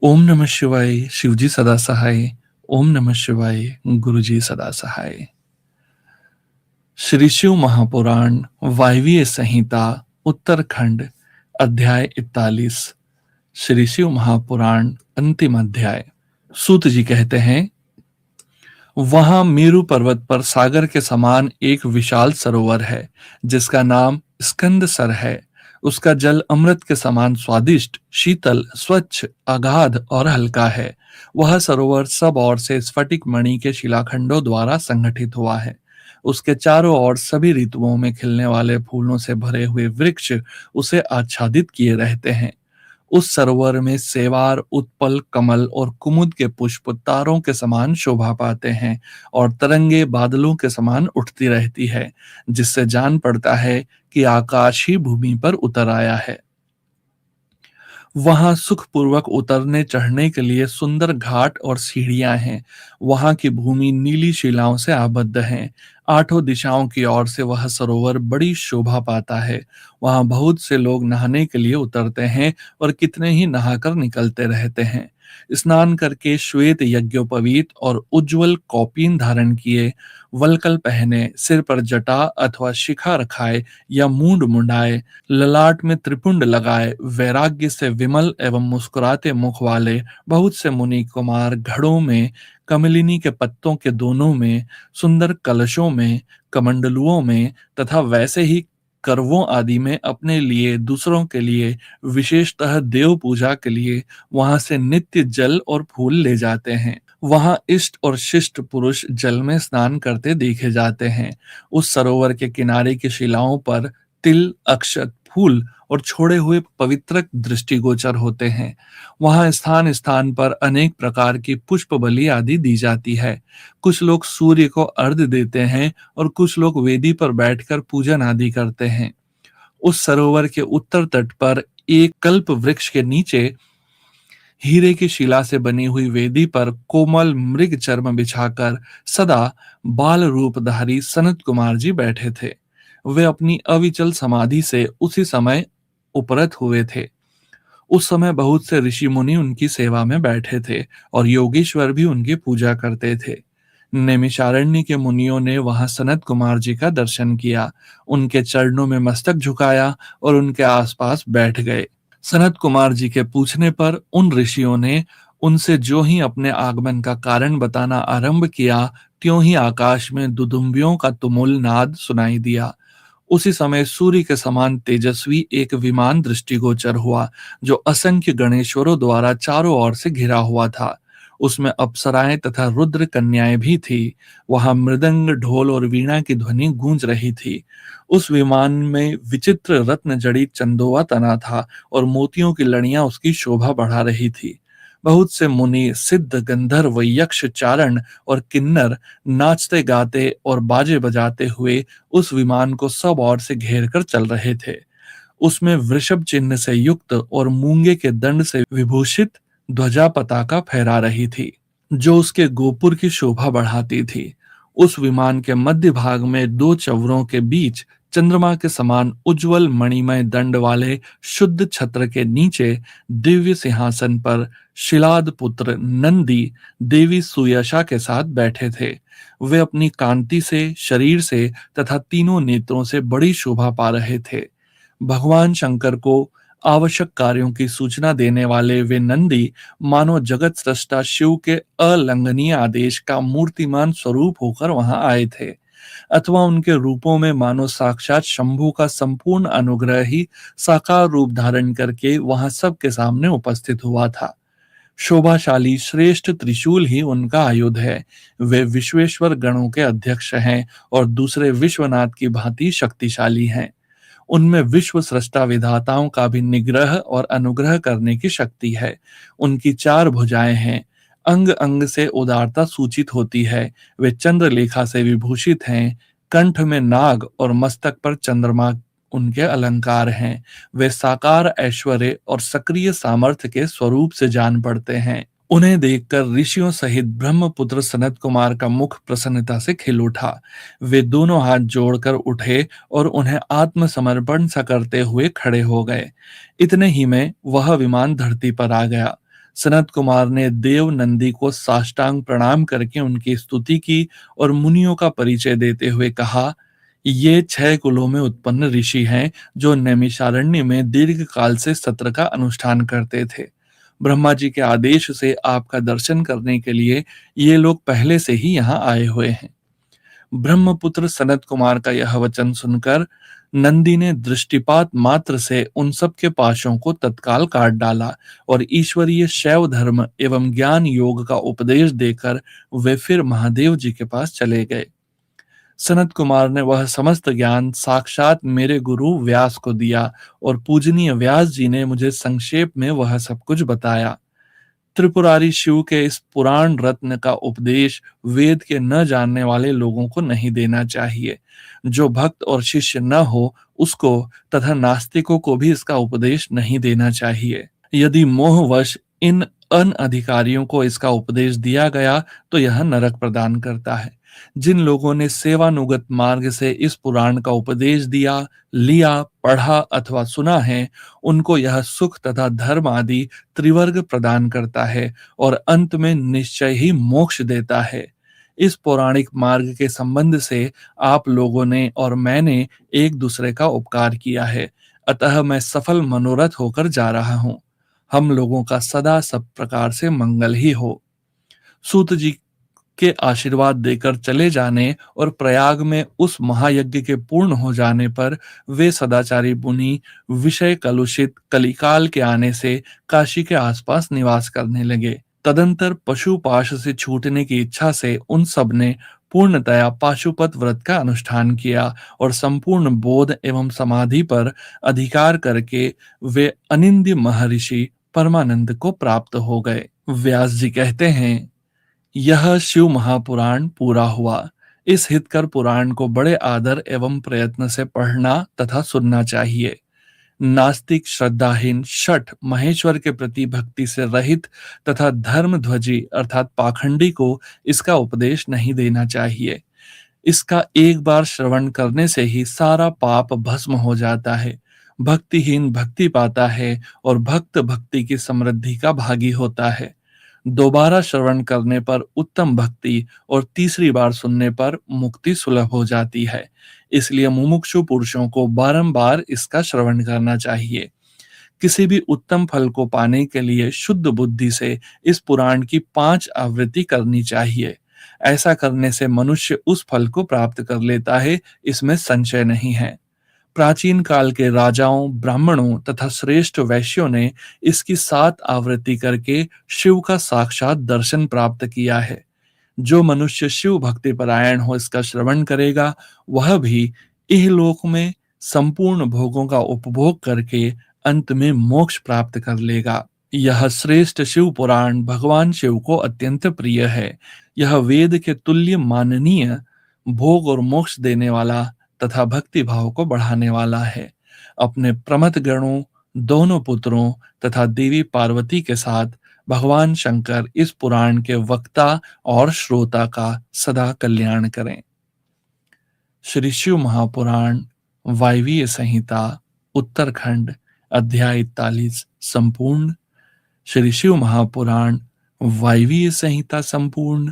ओम नमः शिवाय, शिवजी सदा सहाय। ओम नमः शिवाय, गुरुजी सदा सहाय। श्री शिव महापुराण वायवीय संहिता उत्तरखंड अध्याय 41। श्री शिव महापुराण अंतिम अध्याय। सूत जी कहते हैं, वहां मेरु पर्वत पर सागर के समान एक विशाल सरोवर है जिसका नाम स्कंद सर है। उसका जल अमृत के समान स्वादिष्ट, शीतल, स्वच्छ, अगाध और हल्का है। वह सरोवर सब ओर से स्फटिक मणि के शिलाखंडों द्वारा संगठित हुआ है। उसके चारों ओर सभी ऋतुओं में खिलने वाले फूलों से भरे हुए वृक्ष उसे आच्छादित किए रहते हैं। उस सरोवर में सेवार, उत्पल, कमल और कुमुद के पुष्प तारों के समान शोभा पाते हैं और तरंगे बादलों के समान उठती रहती है, जिससे जान पड़ता है कि आकाश ही भूमि पर उतर आया है। वहां सुखपूर्वक उतरने चढ़ने के लिए सुंदर घाट और सीढ़ियां हैं। वहां की भूमि नीली शिलाओं से आबद्ध है। आठों दिशाओं की ओर से वह सरोवर बड़ी शोभा पाता है। वहां बहुत से लोग नहाने के लिए उतरते हैं और कितने ही नहाकर निकलते रहते हैं। स्नान करके श्वेत यज्ञोपवीत और उज्जवल कौपीन धारण किए, वल्कल पहने, सिर पर जटा अथवा शिखा रखाए या मूंड मुंडाए, ललाट में त्रिपुंड लगाए, वैराग्य से विमल एवं मुस्कुराते मुख वाले बहुत से मुनि कुमार घड़ों में, कमलिनी के पत्तों के दोनों में, सुंदर कलशों में, कमंडलुओं में तथा वैसे ही करवों आदि में अपने लिए, दूसरों के लिए, विशेषतः देव पूजा के लिए वहां से नित्य जल और फूल ले जाते हैं। वहां इष्ट और शिष्ट पुरुष जल में स्नान करते देखे जाते हैं। उस सरोवर के किनारे की शिलाओं पर तिल, अक्षत, फूल और छोड़े हुए पवित्रक दृष्टिगोचर होते हैं। वहां स्थान स्थान पर अनेक प्रकार की पुष्प बलि आदि दी जाती है। कुछ लोग सूर्य को अर्घ्य देते हैं और कुछ लोग वेदी पर बैठकर पूजन आदि करते हैं। उस सरोवर के उत्तर तट पर एक कल्प वृक्ष के नीचे हीरे की शिला से बनी हुई वेदी पर कोमल मृग चर्म बिछाकर सदा बाल रूपधारी सनत कुमार जी बैठे थे। वे अपनी अविचल समाधि से उसी समय उपरत हुए थे। उस समय बहुत से ऋषि मुनि उनकी सेवा में बैठे थे और योगीश्वर भी उनकी पूजा करते थे। नैमिषारण्य के मुनियों ने वहां सनत कुमार जी का दर्शन किया, उनके चरणों में मस्तक झुकाया और उनके आसपास बैठ गए। सनत कुमार जी के पूछने पर उन ऋषियों ने उनसे जो ही अपने आगमन का कारण बताना आरंभ किया, त्यों ही आकाश में दुदुम्बियों का तुमुल नाद सुनाई दिया। उसी समय सूर्य के समान तेजस्वी एक विमान दृष्टिगोचर हुआ, जो असंख्य गणेश्वरों द्वारा चारों ओर से घिरा हुआ था। उसमें अप्सराएं तथा रुद्र कन्याएं भी थी। वहां मृदंग, ढोल और वीणा की ध्वनि गूंज रही थी। उस विमान में विचित्र रत्न जड़ित चंदोवा तना था और मोतियों की लड़ियां उसकी शोभा बढ़ा रही थी। बहुत से मुनि, सिद्ध, गंधर्व, यक्ष, चारण और किन्नर नाचते गाते और बाजे बजाते हुए उस विमान को सब ओर से घेर कर चल रहे थे। उसमें वृषभ चिन्ह से युक्त और मूंगे के दंड से विभूषित ध्वजा पताका फहरा रही थी, जो उसके गोपुर की शोभा बढ़ाती थी। उस विमान के मध्य भाग में दो चवरों के बीच चंद्रमा के समान उज्जवल मणिमय दंड वाले शुद्ध छत्र के नीचे दिव्य सिंहासन पर शिलाद पुत्र नंदी देवी सुयशा के साथ बैठे थे। वे अपनी कांति से, शरीर से तथा तीनों नेत्रों से बड़ी शोभा पा रहे थे। भगवान शंकर को आवश्यक कार्यों की सूचना देने वाले वे नंदी मानो जगत सृष्टा शिव के अलंघनीय आदेश का मूर्तिमान स्वरूप होकर वहां आए थे, अथवा उनके रूपों में मानो साक्षात शंभु का संपूर्ण अनुग्रह ही साकार रूप धारण करके वहां सबके सामने उपस्थित हुआ था। शोभाशाली श्रेष्ठ त्रिशूल ही उनका आयुध है। वे विश्वेश्वर गणों के अध्यक्ष हैं और दूसरे विश्वनाथ की भांति शक्तिशाली हैं। उनमें विश्व सृष्टा विधाताओं का भी निग्रह और अनुग्रह करने की शक्ति है। उनकी चार भुजाएं हैं। अंग अंग से उदारता सूचित होती है। वे चंद्रलेखा से विभूषित हैं। कंठ में नाग और मस्तक पर चंद्रमा उनके अलंकार हैं। वे साकार ऐश्वर्य और सक्रिय सामर्थ्य के स्वरूप से जान पड़ते हैं। उन्हें देखकर ऋषियों सहित ब्रह्मपुत्र सनत कुमार का मुख प्रसन्नता से खिल उठा। वे दोनों हाथ जोड़कर उठे और उन्हें आत्मसमर्पण सा करते हुए खड़े हो गए। इतने ही में वह विमान धरती पर आ गया। सनत कुमार ने देव नंदी को साष्टांग प्रणाम करके उनकी स्तुति की और मुनियों का परिचय देते हुए कहा, ये 6 कुलों में उत्पन्न ऋषि हैं जो नैमिषारण्य में दीर्घ काल से सत्र का अनुष्ठान करते थे। ब्रह्मा जी के आदेश से आपका दर्शन करने के लिए ये लोग पहले से ही यहाँ आए हुए हैं। ब्रह्मपुत्र सनत कुमार का यह वचन सुनकर नंदी ने दृष्टिपात मात्र से उन सब के पाशों को तत्काल काट डाला और ईश्वरीय शैव धर्म एवं ज्ञान योग का उपदेश देकर वे फिर महादेव जी के पास चले गए। सनत कुमार ने वह समस्त ज्ञान साक्षात मेरे गुरु व्यास को दिया और पूजनीय व्यास जी ने मुझे संक्षेप में वह सब कुछ बताया। त्रिपुरारी शिव के इस पुराण रत्न का उपदेश वेद के न जानने वाले लोगों को नहीं देना चाहिए। जो भक्त और शिष्य न हो उसको तथा नास्तिकों को भी इसका उपदेश नहीं देना चाहिए। यदि मोहवश इन अनधिकारियों को इसका उपदेश दिया गया तो यह नरक प्रदान करता है। जिन लोगों ने सेवानुगत मार्ग से इस पुराण का उपदेश दिया, लिया, पढ़ा अथवा सुना है, उनको यह सुख तथा धर्म आदि त्रिवर्ग प्रदान करता है और अंत में निश्चय ही मोक्ष देता है। इस पौराणिक मार्ग के संबंध से आप लोगों ने और मैंने एक दूसरे का उपकार किया है, अतः मैं सफल मनोरथ होकर जा रहा हूँ। हम लोगों का सदा सब प्रकार से मंगल ही हो। सूत जी के आशीर्वाद देकर चले जाने और प्रयाग में उस महायज्ञ के पूर्ण हो जाने पर वे सदाचारी मुनि विषय कलुषित कलिकाल के आने से काशी के आसपास निवास करने लगे। तदंतर पशुपाश से छूटने की इच्छा से उन सब ने पूर्णतया पाशुपत व्रत का अनुष्ठान किया और संपूर्ण बोध एवं समाधि पर अधिकार करके वे अनिंद्य महर्षि परमानंद को प्राप्त हो गए। व्यास जी कहते हैं, यह शिव महापुराण पूरा हुआ। इस हितकर पुराण को बड़े आदर एवं प्रयत्न से पढ़ना तथा सुनना चाहिए। नास्तिक श्रद्धाहीन शठ महेश्वर के प्रति भक्ति से रहित तथा धर्मध्वजी अर्थात पाखंडी को इसका उपदेश नहीं देना चाहिए। इसका एक बार श्रवण करने से ही सारा पाप भस्म हो जाता है। भक्तिहीन भक्ति पाता है और भक्त भक्ति की समृद्धि का भागी होता है। दोबारा श्रवण करने पर उत्तम भक्ति और तीसरी बार सुनने पर मुक्ति सुलभ हो जाती है। इसलिए मुमुक्षु पुरुषों को बारंबार इसका श्रवण करना चाहिए। किसी भी उत्तम फल को पाने के लिए शुद्ध बुद्धि से इस पुराण की 5 आवृत्ति करनी चाहिए। ऐसा करने से मनुष्य उस फल को प्राप्त कर लेता है, इसमें संशय नहीं है। प्राचीन काल के राजाओं, ब्राह्मणों तथा श्रेष्ठ वैश्यों ने इसकी 7 आवृत्ति करके शिव का साक्षात दर्शन प्राप्त किया है। जो मनुष्य शिव भक्ति परायण हो इसका श्रवण करेगा, वह भी इहलोक में संपूर्ण भोगों का उपभोग करके अंत में मोक्ष प्राप्त कर लेगा। यह श्रेष्ठ शिव पुराण भगवान शिव को अत्यंत प्रिय है। यह वेद के तुल्य माननीय, भोग और मोक्ष देने वाला तथा भक्ति भाव को बढ़ाने वाला है। अपने प्रमथ गणों, दोनों पुत्रों तथा देवी पार्वती के साथ भगवान शंकर इस पुराण के वक्ता और श्रोता का सदा कल्याण करें। श्री शिव महापुराण वायवीय संहिता उत्तरखंड अध्याय 41 संपूर्ण। श्री शिव महापुराण वायवीय संहिता संपूर्ण।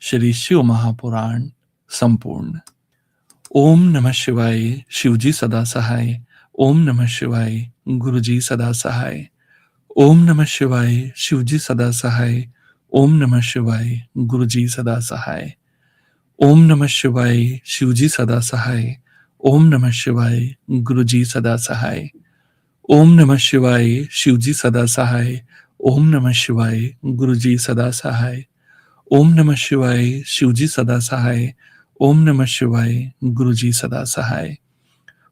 श्री शिव महापुराण संपूर्ण। ओम नमः शिवाय। शिवजी सदा सहाय। ओम नमः शिवाय। गुरुजी सदा सहाय। ओम नमः शिवाय। शिवजी सदा सहाय। ओम नमः शिवाय। गुरुजी सदा सहाय। ओम नमः शिवाय। शिवजी सदा सहाय। ओम नमः शिवाय। गुरुजी सदा सहाय। ओम नमः शिवाय। शिवजी सदा सहाय। ओम नमः शिवाय। गुरुजी सदा सहाय। ओम नमः शिवाय। शिवजी सदा सहाय। ओम नमः शिवाय। गुरुजी सदा सहाय।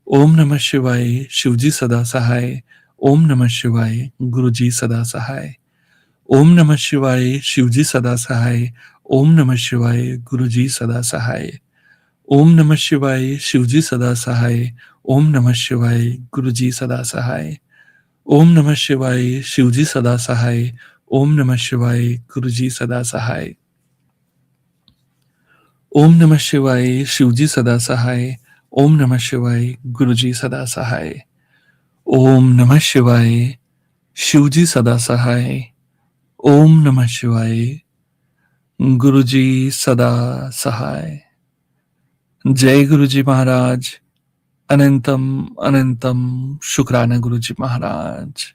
ओम नमः शिवाय। शिवजी सदा सहाय। ओम नमः शिवाय। गुरुजी सदा सहाय। ओम नमः शिवाय। शिवजी सदा सहाय। ओम नमः शिवाय। गुरुजी सदा सहाय। ओम नमः शिवाय। शिवजी सदा सहाय। ओम नमः शिवाय। गुरुजी सदा सहाय। ओम नमः शिवाय। शिवजी सदा सहाय। ओम नमः शिवाय। गुरुजी सदा सहाय। ओम नमः शिवाय। शिवजी सदा सहाय। ओम नमः शिवाय। गुरुजी सदा सहाय। ओम नमः शिवाय। शिवजी सदा सहाय। ओम नमः शिवाय। गुरु जी सदा सहाय। जय गुरु जी महाराज। अनंतम अनंतम शुक्राना गुरु जी महाराज।